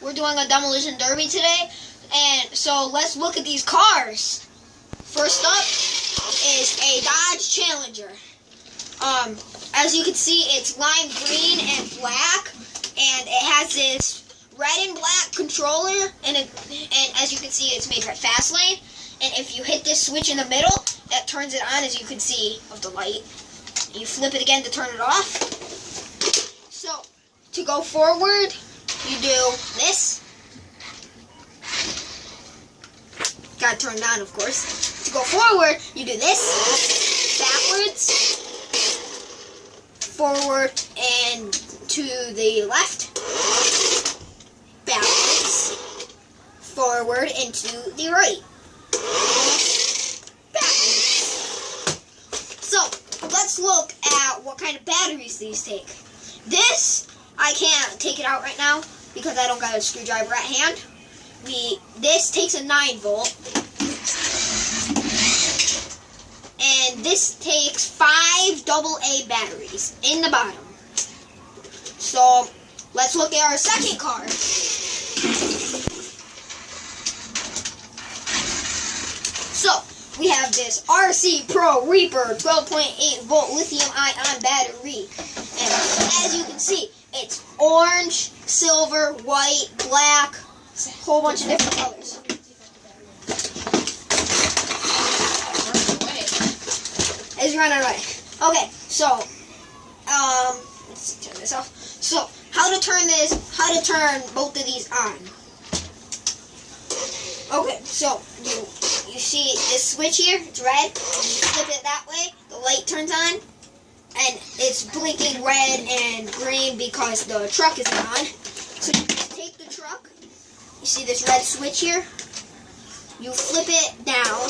We're doing a demolition derby today, and so let's look at these cars. First up is a Dodge Challenger. As you can see, it's lime green and black, and it has this red and black controller, and as you can see, it's made by Fastlane. And if you hit this switch in the middle, that turns it on, as you can see, of the light. You flip it again to turn it off. So, to go forward, you do this. Got turned on, of course. To go forward, you do this. Backwards. Forward and to the left. Backwards. Forward and to the right. Backwards. So, let's look at what kind of batteries these take. This, I can't take it out right now because I don't got a screwdriver at hand. This takes a 9-volt. And this takes 5 AA batteries in the bottom. So, let's look at our second car. So, we have this RC Pro Reaper 12.8 volt lithium ion battery. And as you can see, it's orange, silver, white, black, a whole bunch of different colors. It's running away. Okay, so, let's see, turn this off. So, how to turn both of these on. Okay, so, you see this switch here, it's red. You flip it that way, the light turns on, and it's blinking red and green because the truck is on. So you just take the truck, you see this red switch here, you flip it down,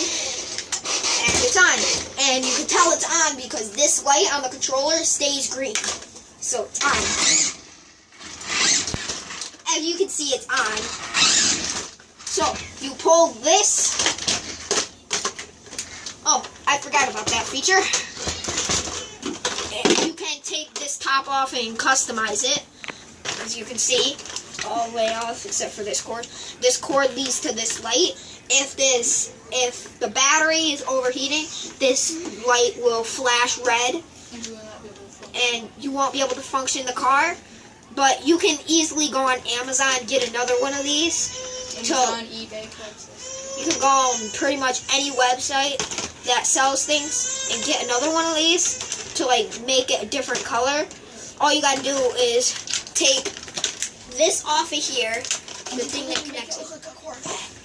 and it's on. And you can tell it's on because this light on the controller stays green. So it's on. As you can see, it's on. So you pull this. Oh, I forgot about that feature. And you can take this top off and customize it. As you can see, all the way off except for this cord. This cord leads to this light. If the battery is overheating, this light will flash red, and you won't be able to function the car. But you can easily go on Amazon and get another one of these. Amazon, eBay, Craigslist. You can go on pretty much any website that sells things and get another one of these to make it a different color. All you gotta do is take this off of here, the thing that connects it.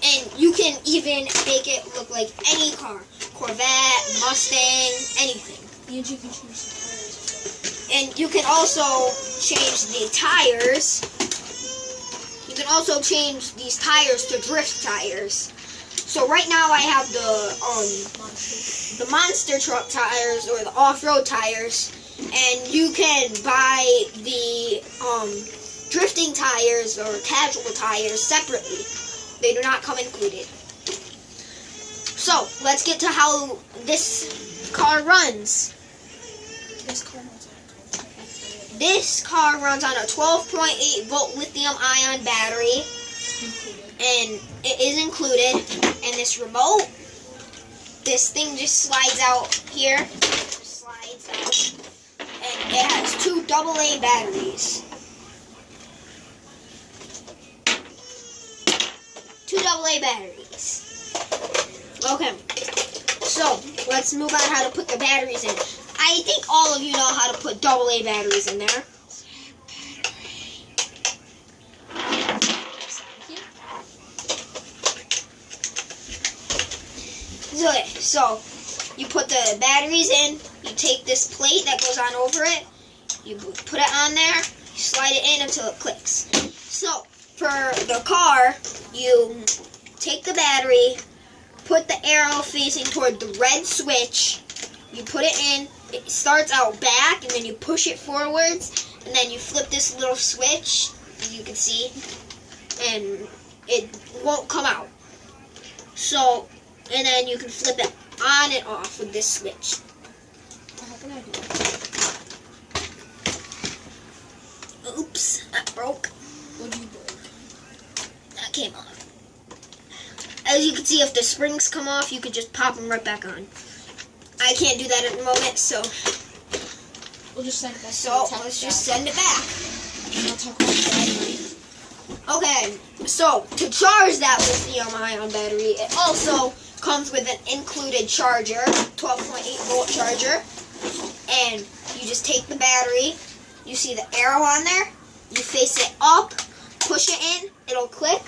And you can even make it look like any car. Corvette, Mustang, anything. And you can change the tires. And you can also change the tires. You can also change these tires to drift tires. So right now I have the monster truck tires or the off-road tires. And you can buy the drifting tires or casual tires separately. They do not come included. So, let's get to how this car runs. This car runs on a 12.8 volt lithium ion battery. And it is included. And this remote, this thing just slides out here. Slides out. And it has 2 AA batteries. 2 AA batteries. Okay, so let's move on how to put the batteries in. I think all of you know how to put AA batteries in there. So you put the batteries in, you take this plate that goes on over it, you put it on there, you slide it in until it clicks. So, for the car, you take the battery, put the arrow facing toward the red switch, you put it in, it starts out back, and then you push it forwards, and then you flip this little switch, as you can see, and it won't come out. So, and then you can flip it on and off with this switch. How can I do that? Oops, that broke. What do you break? came off. As you can see, if the springs come off, you could just pop them right back on. I can't do that at the moment, so We'll just send it back. let's just send it back. And I'll talk about the battery. Okay, so to charge that lithium-ion battery, it also comes with an included charger, 12.8-volt charger, and you just take the battery, you see the arrow on there, you face it up, push it in, it'll click,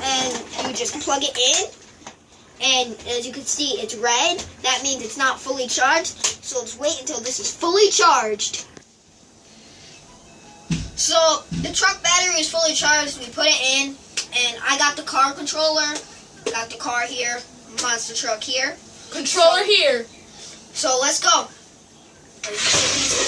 and you just plug it in, and as you can see, it's red. That means it's not fully charged, so let's wait until this is fully charged. So the truck battery is fully charged. We put it in, and I got the car controller, got the car here, monster truck here. Controller here. So let's go. Let's get these